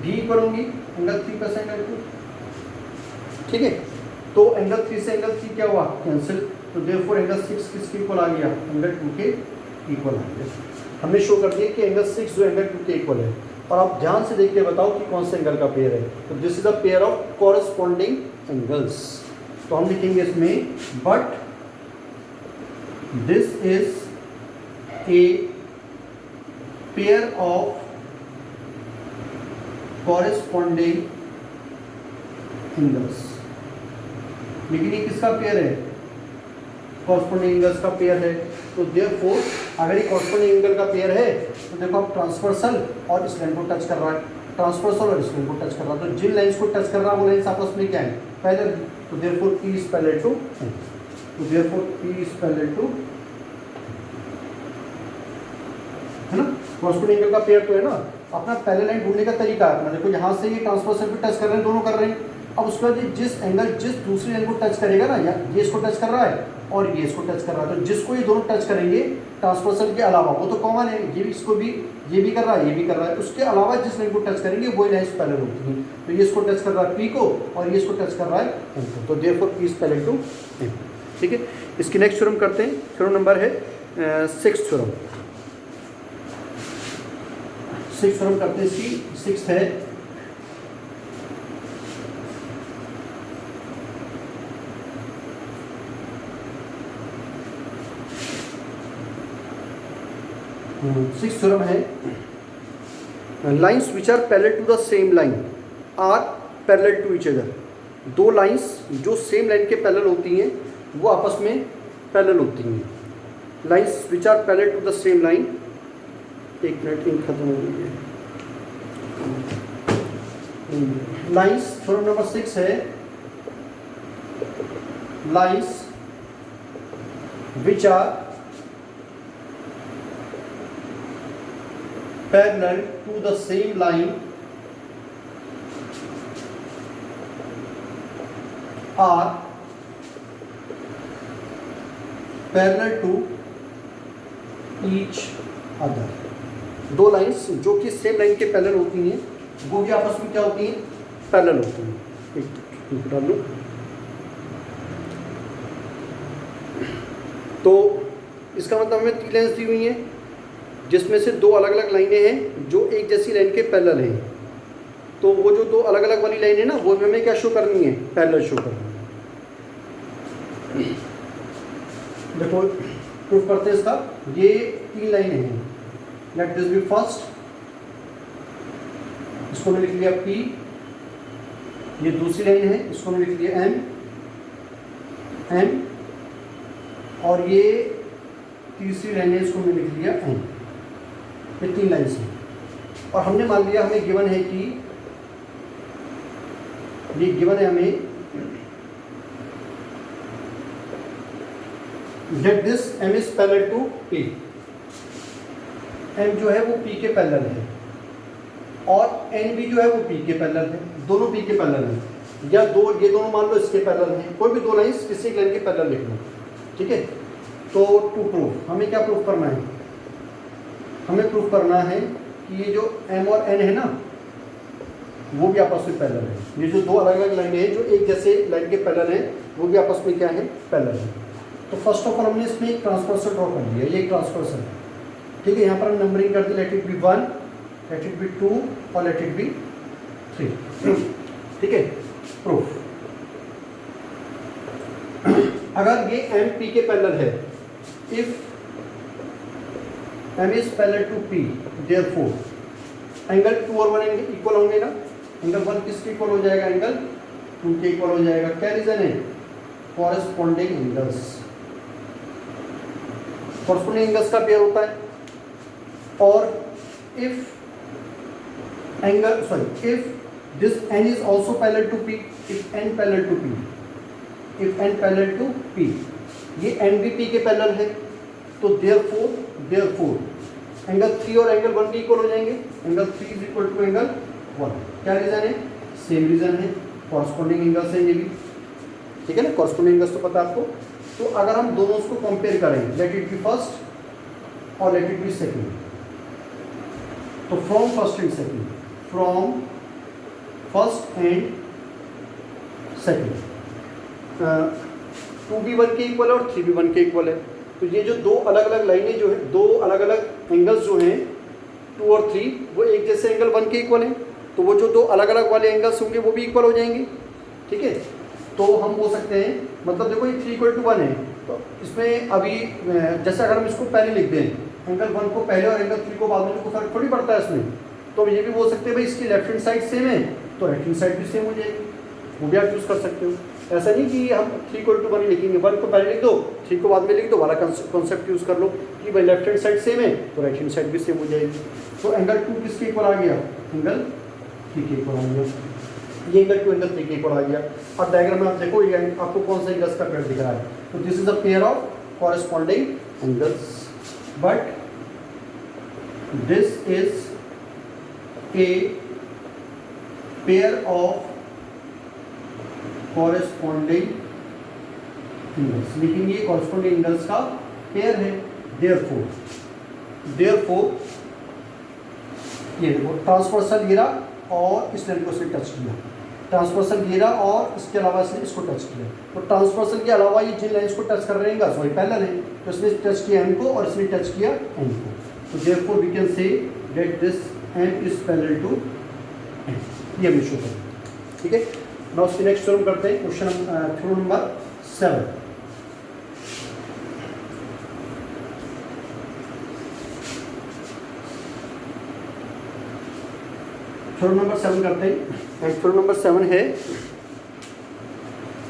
भी इक्वल होंगी एंगल 3 प्लस एंगल 2। ठीक है, तो एंगल 3 से एंगल 3 क्या हुआ, कैंसिल, तो देयरफॉर एंगल 6 किसके इक्वल आ गया, एंगल 2 के इक्वल आ गया। हमने शो कर दिया कि एंगल 6 जो एंगल 2 के इक्वल है, और आप ध्यान से देख के बताओ कि कौन से एंगल का पेयर है। तो this is a pair of corresponding angles. तो हम लिखेंगे इसमें but this is a pair of corresponding angles. लेकिन ये किसका पेयर है, कॉरस्पॉन्डिंग एंगल्स का पेयर है। तो देयरफॉर अगर ये कॉरस्पॉन्डिंग एंगल का पेयर है तो देखो अब ट्रांसवर्सल और इस लाइन को टच कर रहा है, ट्रांसवर्सल और इस लाइन को टच कर रहा है, तो जिन लाइंस को टच कर रहा है वो लाइंस आपस में क्या है, पैरेलल। तो therefore P is parallel to N, तो therefore P is parallel to, है ना, कॉरस्पॉन्डिंग एंगल का पेयर तो है ना। अपना पैरेलल लाइन ढूंढने का तरीका है, देखो यहाँ से ये ट्रांसवर्सल पे टच कर रहे हैं, दोनों कर रहे हैं। अब उसके बाद जिस एंगल जिस दूसरी लाइन को टच करेगा ना, या ये इसको टच कर रहा है और ये इसको टच कर रहा है, तो जिसको ये दोनों टच करेंगे ट्रांसवर्सल के अलावा, वो तो कॉमन है, ये इसको भी, ये भी कर रहा है, ये भी कर रहा है, उसके अलावा जिस लाइन को टच करेंगे वो लाइंस पैरेलल होती हैं। तो ये इसको टच कर रहा है P को और ये इसको टच कर रहा है N को, तो therefore P is parallel to N। ठीक है, इसकी नेक्स्ट थ्योरम करते हैं। थ्योरम नंबर है 6th थ्योरम। 6th थ्योरम करते हैं, इसकी 6th है सिक्स थ्योरम है, lines which are parallel to the same line are parallel to each other. दो लाइंस जो सेम लाइन के पैरेलल होती हैं वो आपस में पैरेलल होती हैं। Lines which are parallel to the same line, एक मिनट इंक खत्म हो गई है। लाइंस थ्योरम नंबर 6 है, lines which are parallel to the same line are parallel to each other। दो लाइंस जो कि सेम लाइन के पैरेलल होती हैं वो भी आपस में क्या होती हैं, पैरेलल होती हैं। एक डाल लो। तो इसका मतलब हमें 3 लाइंस दी हुई हैं जिसमें से दो अलग अलग लाइनें हैं जो एक जैसी लाइन के पैरेलल हैं। तो वो जो दो अलग अलग वाली लाइन है ना, वो हमें क्या शो करनी है, पैरेलल शो करनी है। देखो प्रूफ करते हैं इसका। ये 3 लाइनें हैं, लेट दिस बी फर्स्ट, इसको मैं लिख लिया P। ये दूसरी लाइन है, इसको मैं लिख लिया M। और ये तीसरी लाइन है, इसको मैं लिख लिया N। ये 3 लाइन्स हैं और हमने मान लिया, हमें गिवन है कि ये गिवन है हमें that this M is parallel to P। M जो है वो P के पैरेलल है और N भी जो है वो P के पैरेलल है, दोनों P के पैरेलल हैं। या दो, ये दोनों मान लो इसके पैरेलल हैं, कोई भी दो लाइन्स किसी एक लाइन के पैरेलल लिख लो। ठीक है, तो टू प्रूफ हमें क्या प्रूफ करना है, हमें प्रूफ करना है कि ये जो M और N है ना, वो भी आपस में पैरेलल है। ये जो दो अलग अलग लाइनें हैं जो एक जैसे लाइन के पैरेलल हैं, वो भी आपस में क्या है, पैरेलल है। तो फर्स्ट ऑफ ऑल हमने इसमें एक ट्रांसवर्सल ड्रॉ कर दिया, ये एक ट्रांसवर्सल है। ठीक है, यहाँ पर हम नंबरिंग कर दी, let it be 1, let it be 2 और लेट इट बी 3। ठीक है, प्रूफ। अगर ये M P के पैरेलल है, if M is parallel to P, therefore angle 2 और 1 एंगल इक्वल होंगे ना, एंगल 1 किसके इक्वल हो जाएगा, एंगल 2 के इक्वल हो जाएगा। क्या रीजन है, कॉरेस्पॉन्डिंग एंगल्स। कॉरेस्पॉन्डिंग एंगल्स का पेयर होता है और if angle, sorry, if this n is also parallel to p, if n parallel to p, if n parallel to p, ये n भी p के पैरेलल है, तो therefore एंगल 3 और एंगल 1 के इक्वल हो जाएंगे। Angle 3 is equal to angle 1। क्या रीजन है? सेम रीजन है, कॉरस्पॉन्डिंग एंगल्स हैं ये भी, ठीक है ना, कॉरस्पॉन्डिंग एंगल्स तो पता है आपको। तो अगर हम दोनों को कंपेयर करें, लेट इट बी फर्स्ट और लेट इट बी सेकंड, तो from first and second, from first and second, 2 भी 1 के इक्वल है और 3 भी 1 के इक्वल है। तो ये जो दो अलग अलग लाइनें जो है, दो अलग अलग एंगल्स जो हैं 2 और 3, वो एक जैसे एंगल 1 के इक्वल हैं, तो वो जो दो अलग अलग वाले एंगल्स होंगे वो भी इक्वल हो जाएंगे, ठीक है। तो हम बोल सकते हैं, मतलब देखो ये 3 इक्वल टू 1 है, तो इसमें अभी जैसे अगर हम इसको पहले लिख दें, एंगल 1 को पहले और एंगल 3 को बाद में, तो फर्क थोड़ी पड़ता है इसमें। तो ये भी बोल सकते हैं भाई इसकी लेफ्ट हैंड साइड सेम है, तो राइट हैंड साइड भी सेम हो जाएगी, वो भी आप यूज़ कर सकते हो। ऐसा नहीं कि हम 3 इक्वल टू 1 ही लिखेंगे, 1 को पहले लिख दो, 3 को बाद में लिख दो, वाला कॉन्सेप्ट यूज़ कर लो कि भाई लेफ्ट हैंड साइड सेम है तो राइट हैंड साइड भी सेम हो जाएगी। तो एंगल 2 किसके इक्वल आ गया? एंगल 3 के इक्वल आ गया। ये एंगल 2 एंगल 3 के इक्वल आ गया। अब डायग्राम में आप देखो ये आपको कौन सा एंगल्स का पेयर दिख रहा है। तो this is a pair of corresponding angles, but this is a pair of corresponding angles, लेकिन ये कॉरेस्पॉन्डिंग एंगल्स का पेयर है। देयरफॉर ये देखो ट्रांसवर्सल गिरा और इस लाइन को इसने टच किया, ट्रांसवर्सल गिरा और इसके अलावा इसने इसको टच किया। तो ट्रांसवर्सल के अलावा ये जिन लाइन्स को टच कर रहे हैं सॉरी पैरेलल है, तो इसने टच किया एम को और इसने टच किया एन को। तो therefore we can say that this M is parallel to N, ये हम शो करें, ठीक है। नाउ उसकी नेक्स्ट थ्योरम करते हैं, question theorem number 7। Theorem number 7 करते हैं। थ्योरम नंबर 7 है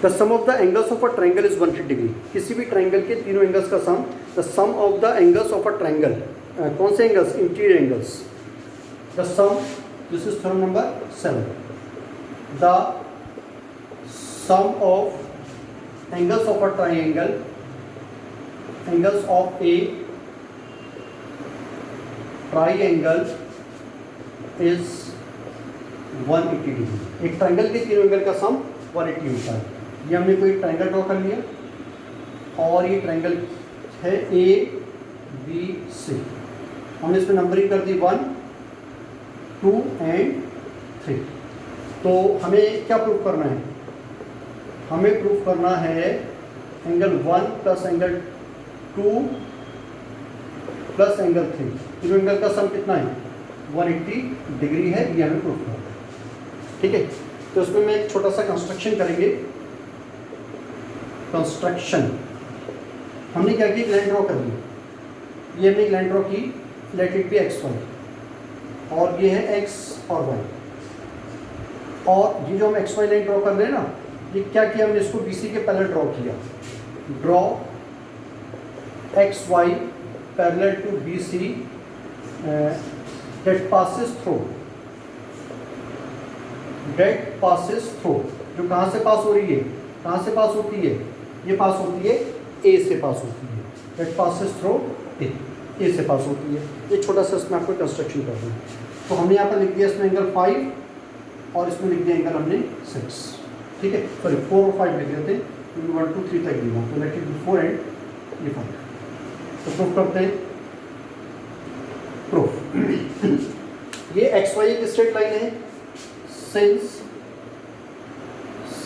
the sum of the angles of a triangle is 180 degree. किसी भी ट्रायंगल के तीनों एंगल्स का sum, the sum of the angles of a triangle, कौन से angles? Interior angles. The sum, this is theorem number 7, the sum of angles of a triangle, angles of a triangle is 180 degree. एक triangle के तीनों angle का सम 180 होता है। ये हमने कोई ट्रायंगल ड्रॉ कर लिया और ये ट्रायंगल है ए बी सी, हमने इसमें नंबरिंग कर दी 1 2 एंड 3। तो हमें क्या प्रूफ करना है? हमें प्रूफ करना है angle 1 plus angle 2 plus angle 3, तीनों एंगल का सम कितना है? 180 डिग्री है, ये हमें प्रूफ करना है, ठीक है। तो उसमें मैं एक छोटा सा कंस्ट्रक्शन करेंगे। कंस्ट्रक्शन हमने क्या की, लाइन ड्रॉ कर ली। ये हमने एक लाइन ड्रॉ की, let it be X Y, और ये है एक्स और वाई। और ये जो हम एक्स वाई लाइन ड्रॉ कर रहे हैं ना, ये क्या किया हमने, इसको BC के पैरेलल ड्रॉ किया। Draw X Y parallel to BC that passes through, that passes through, जो कहाँ से पास हो रही है? कहाँ से पास होती है? ये पास होती है A से पास होती है, दैट पासेस थ्रू A से पास होती है। ये छोटा सा इसमें आपको कंस्ट्रक्शन कर रहे हैं। तो हमने यहाँ पर लिख दिया इसमें एंगल 5 और इसमें लिख दिया एंगल हमने 6, ठीक है। सॉरी 4 और 5 लिख देते हैं, 1 2 3 तक दिया, तो लेट इट बी 4 एंड ये 5। तो प्रूफ करते हैं। प्रूफ ये एक्स वाई एक स्ट्रेट लाइन है,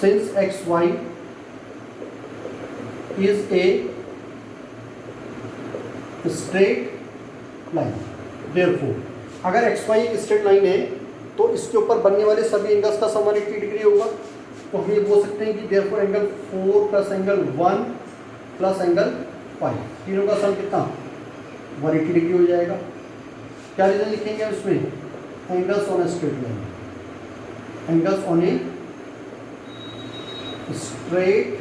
since X Y is a straight line, therefore अगर एक्स वाई एक स्ट्रेट लाइन है तो इसके ऊपर बनने वाले सभी एंगल्स का सम 180 डिग्री होगा। तो हम ये बोल सकते हैं कि therefore angle 4 plus angle 1 plus angle 5, तीनों का सम कितना? 180 डिग्री हो जाएगा। क्या रीजन लिखेंगे उसमें? Angles on A straight line, angles on A straight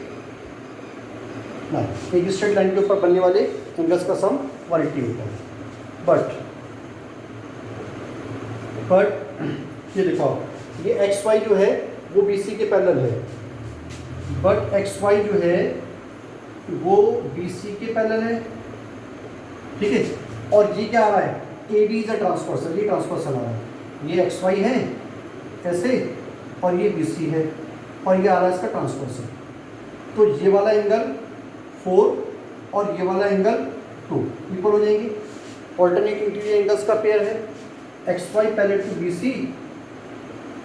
line, एक स्ट्रेट लाइन के ऊपर बनने वाले एंगल्स का सम 180 होता है। बट बट ये देखो आप, ये एक्स वाई जो है वो बी सी के पैरेलल है, बट एक्स वाई जो है वो बी सी के पैरेलल है, ठीक है। और ये क्या आ रहा है, A B is a transversal, ये ट्रांसवर्सल आ रहा है, ये एक्स वाई है ऐसे और ये बी सी है और ये आ रहा है इसका ट्रांसवर्सल। तो ये वाला एंगल 4 और ये वाला एंगल 2 इक्वल हो जाएंगे। ऑल्टरनेट इंटीरियर एंगल्स का पेयर है X Y parallel to B C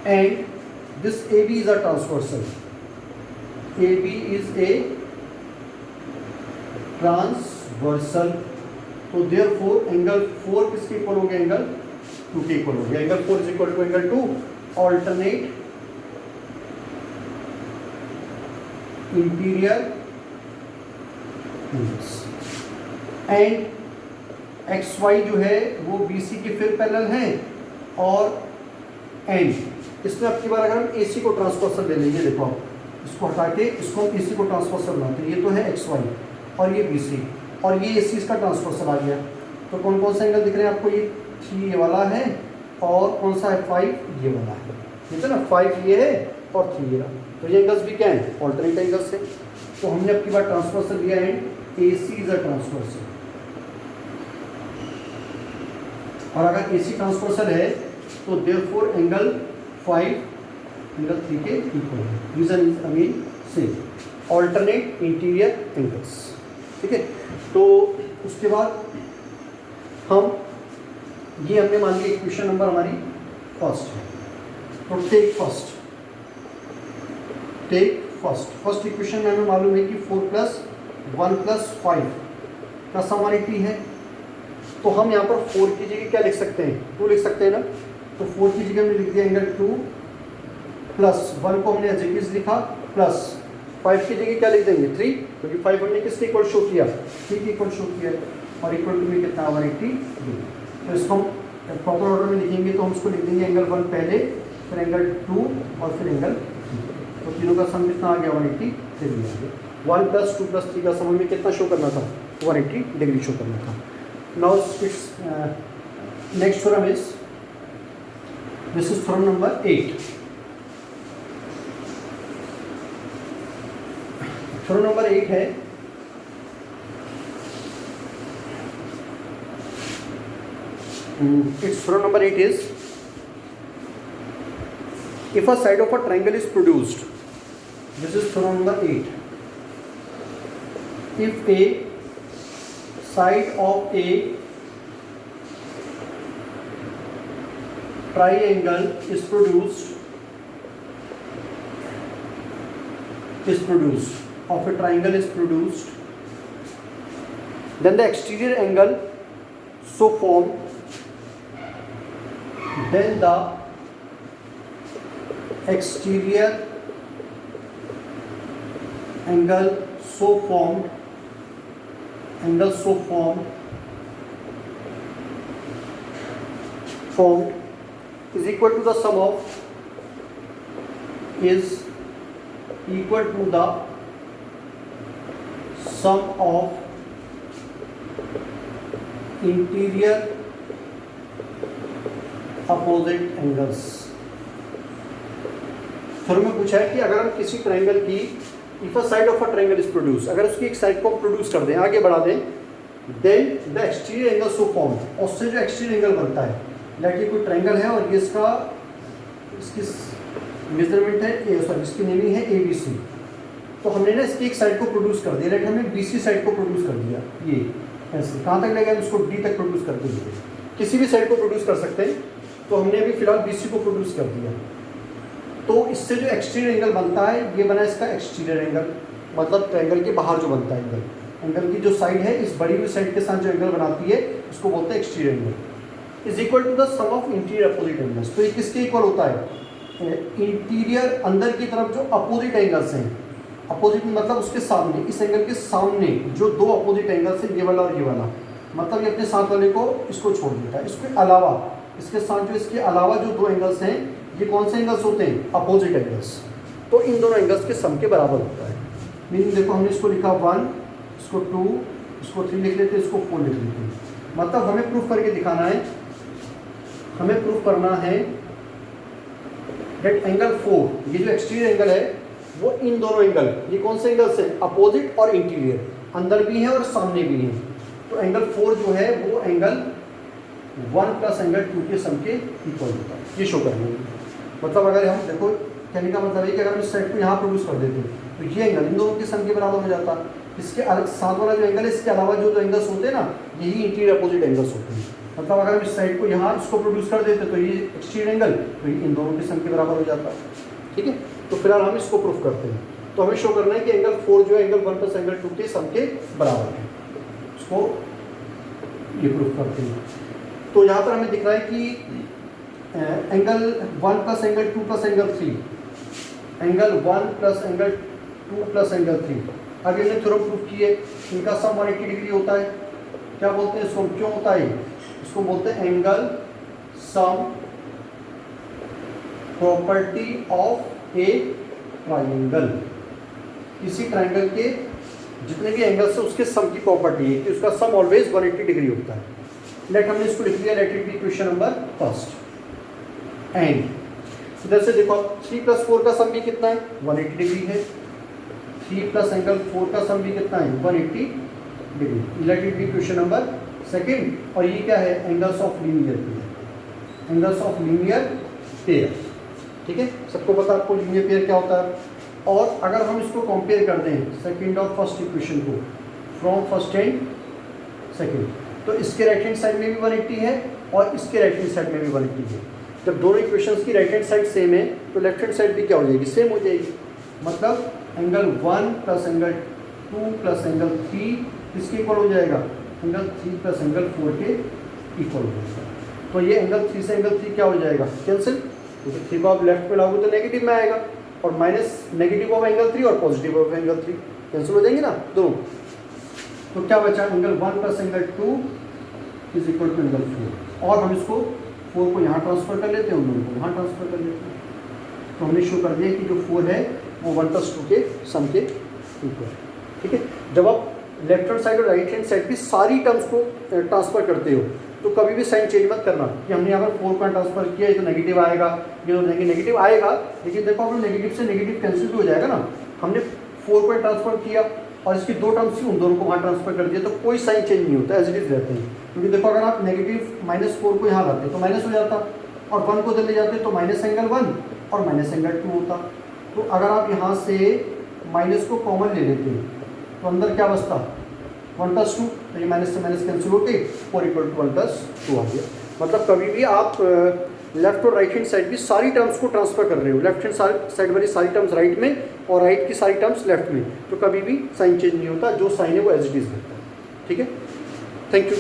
and this A B is a transversal, A B is a transversal. तो देयरफॉर एंगल 4 किसके इक्वल हो गया, एंगल 2 के इक्वल हो गया। Angle 4 is equal to angle 2, alternate interior and X Y जो है वो बी सी के फिर पैरेलल है और एंड इसमें अब की बार अगर हम ए सी को ट्रांसवर्सल ले लेंगे, देखो आप इसको हटा के इसको हम ए सी को ट्रांसवर्सल बनाते हैं, ये तो है एक्स वाई और ये बी सी और ये ए सी इसका ट्रांसवर्सल आ गया। तो कौन कौन सा एंगल दिख रहे हैं आपको, ये 3 ये वाला है और कौन सा है 5 ये वाला है, ठीक है ना, 5 ये है और 3 ये रहा। तो ये एंगल्स भी क्या है, ऑल्टरनेट एंगल्स है। तो हमने अब की बार ट्रांसवर्सल लिया है, ए सी इज अ ट्रांसवर्सल। और अगर ए सी ट्रांसवर्सल है तो देयरफॉर एंगल 5 एंगल 3 के इक्वल है। Reason is again same, alternate interior angles, ठीक है। तो उसके बाद हम ये हमने मान लिया इक्वेशन नंबर हमारी फर्स्ट है। तो टेक फर्स्ट इक्वेशन में हमें मालूम है कि 4 + 1 + 5 का सम 180 है। तो हम यहाँ पर 4 की जगह क्या लिख सकते हैं, 2 लिख सकते हैं ना। तो 4 की जगह हमने लिख दिया एंगल 2 प्लस 1 को हमने एज इट इज लिखा प्लस 5 की जगह क्या लिख देंगे 3, क्योंकि 5 हमने किसके इक्वल शो किया, 3 के इक्वल शो किया और इक्वल टू में कितना 180 डिग्री। तो इसको हम प्रॉपर ऑर्डर में लिखेंगे तो हम इसको लिख देंगे एंगल 1 पहले, फिर एंगल 2 और फिर एंगल 3। तो तीनों का सम कितना आ गया 180 डिग्री आ गया। 1 + 2 + 3 का सम में कितना शो करना था, 180 डिग्री शो करना था। Now next theorem is, this is theorem number 8। Theorem number 8 है its theorem number 8 is, if a side of a triangle is produced, this is theorem number 8, if a side of a triangle is produced of a triangle is produced, then the exterior angle so formed, then the exterior angle so formed is equal to the sum of interior opposite angles. Theorem में पूछा है कि अगर हम किसी triangle की, if a side of a triangle is produce, अगर उसकी एक साइड को प्रोड्यूस कर दें, आगे बढ़ा दें, then the exterior angle so formed, और उससे जो एक्सटीरियर एंगल बनता है, लाइक ये कोई ट्रायंगल है और ये इसकी मेजरमेंट है, सॉरी इसकी नेमिंग है ABC। तो हमने ना इसकी एक साइड को प्रोड्यूस कर दिया, लाइक हमने BC साइड को प्रोड्यूस कर दिया, ये ऐसे कहाँ तक लगेगा, इसको D तक प्रोड्यूस करते हुए किसी भी साइड को प्रोड्यूस कर सकते हैं। तो हमने अभी फिलहाल BC को प्रोड्यूस कर दिया। तो इससे जो एक्सटीरियर एंगल बनता है, ये बना इसका एक्सटीरियर एंगल, मतलब ट्रायंगल के बाहर जो बनता है एंगल की जो साइड है, इस बड़ी हुई साइड के साथ जो एंगल बनाती है इसको बोलते हैं exterior angle, is equal to the sum of interior opposite angles. तो ये किसके इक्वल होता है, इंटीरियर अंदर की तरफ जो अपोजिट एंगल्स हैं, अपोजिट मतलब उसके सामने, इस एंगल के सामने जो दो अपोजिट एंगल्स हैं, ये वाला और ये वाला, मतलब ये अपने साथ वाले को इसको छोड़ देता है। इसके अलावा, इसके साथ जो इसके अलावा जो दो एंगल्स हैं, ये कौन से एंगल्स होते हैं, अपोजिट एंगल्स। तो इन दोनों एंगल्स के सम के बराबर होता है। मीनिंग देखो हमने इसको लिखा 1, इसको 2, इसको 3 लिख लेते हैं, इसको 4 लिख लेते हैं। मतलब हमें प्रूफ करके दिखाना है, हमें प्रूफ करना है दैट एंगल 4, ये जो एक्सटीरियर एंगल है वो इन दोनों एंगल, ये कौन से एंगल से, अपोजिट और इंटीरियर, अंदर भी है और सामने भी है। तो एंगल 4 जो है वो एंगल 1 प्लस एंगल 2 के सम के इक्वल होता है, ये शो करना है। मतलब अगर हम देखो, कहने का मतलब है कि अगर हम इस साइड को यहाँ प्रोड्यूस कर देते तो ये एंगल इन दोनों के सम के बराबर हो जाता। इसके साथ वाला जो एंगल है, इसके अलावा जो एंगल्स होते हैं ना, यही इंटीरियर अपोजिट एंगल्स होते हैं। मतलब अगर हम इस साइड को यहाँ इसको प्रोड्यूस कर देते तो ये एक्सटीरियर एंगल तो ये इन दोनों के सम के बराबर हो जाता। ठीक है, तो फिलहाल हम इसको प्रूफ करते हैं। तो हमें शो करना है कि एंगल 4 जो है एंगल 1 प्लस एंगल 2 के सम के बराबर है, इसको ये प्रूफ करते हैं। तो यहाँ पर हमें दिख रहा है कि angle 1 plus angle 2 plus angle 3, angle 1 plus angle 2 plus angle 3, अभी हमने थ्योरम प्रूफ किए, इनका सम 180 डिग्री होता है। क्या बोलते हैं इसको, क्यों होता है, इसको बोलते हैं angle sum property of A triangle. किसी ट्राइंगल के जितने भी एंगल्स है उसके सम की प्रॉपर्टी है कि उसका सम ऑलवेज 180 डिग्री होता है। लेट हमने इसको लिख दिया, late it be question number first. And इधर से देखो 3 प्लस 4 का सम भी कितना है, 180 डिग्री है। 3 प्लस एंगल 4 का सम भी कितना है, 180 degree. Late it be question number second. और ये क्या है, angles of linear pair, angles of linear pair. ठीक है, सबको पता आपको लीनियर पेयर क्या होता है। और अगर हम इसको कंपेयर कर दें सेकंड और फर्स्ट इक्वेशन को, फ्रॉम फर्स्ट एंड सेकंड, तो इसके राइट हैंड साइड में भी 180 है और इसके राइट हैंड साइड में भी 180 है। जब दोनों इक्वेशंस की राइट हैंड साइड सेम है तो लेफ्ट हैंड साइड भी क्या हो जाएगी, सेम हो जाएगी। मतलब angle 1 plus angle 2 plus angle 3 किसके इक्वल हो जाएगा, एंगल 3 प्लस एंगल 4 के इक्वल हो जाएगा। तो ये एंगल 3 से एंगल 3 क्या हो जाएगा, कैंसिल, क्योंकि 3 को आप लेफ्ट में लाओगे तो नेगेटिव में आएगा, और माइनस नेगेटिव ऑफ एंगल 3 और पॉजिटिव ऑफ एंगल 3 कैंसिल हो जाएंगे ना दोनों। तो क्या बचा, angle 1 plus angle 2 is equal to angle 4। और हम इसको 4 को यहाँ ट्रांसफर कर लेते हैं, उन दोनों को यहाँ ट्रांसफर कर लेते हैं। तो हमने शो कर दिया कि जो 4 है वो 1 प्लस 2 के सम के इक्वल। ठीक है, जब आप लेफ्ट हैंड साइड और राइट हैंड साइड की सारी टर्म्स को ट्रांसफर करते हो तो कभी भी साइन चेंज मत करना कि हमने यहाँ पर 4 का ट्रांसफर किया, ये तो नेगेटिव आएगा, ये तो नेगेटिव आएगा, लेकिन देखो हम नेगेटिव से नेगेटिव कैंसिल भी हो जाएगा ना। हमने 4 को ट्रांसफर किया और इसकी 2 टर्म्स थी, उन दोनों को वहाँ ट्रांसफर कर दिया, तो कोई साइन चेंज नहीं होता, एज इट इज रहते हैं। क्योंकि देखो अगर आप नेगेटिव -4 को यहाँ लाते तो माइनस हो जाता, और 1 को ले जाते तो माइनस एंगल 1 और माइनस एंगल 2 होता। तो अगर आप यहाँ से माइनस को कॉमन ले लेते तो अंदर क्या बचता, 1 प्लस 2, तो ये माइनस से माइनस कैंसिल होके 4 इक्वल टू 1 प्लस 2 आ गया। मतलब कभी भी आप लेफ्ट और राइट हैंड साइड की सारी टर्म्स को ट्रांसफर कर रहे हो, लेफ्ट हैंड साइड वाली सारी टर्म्स राइट में और राइट की सारी टर्म्स लेफ्ट में, तो कभी भी साइन चेंज नहीं होता, जो साइन है वो एज इट इज रहता है। ठीक है, थैंक यू।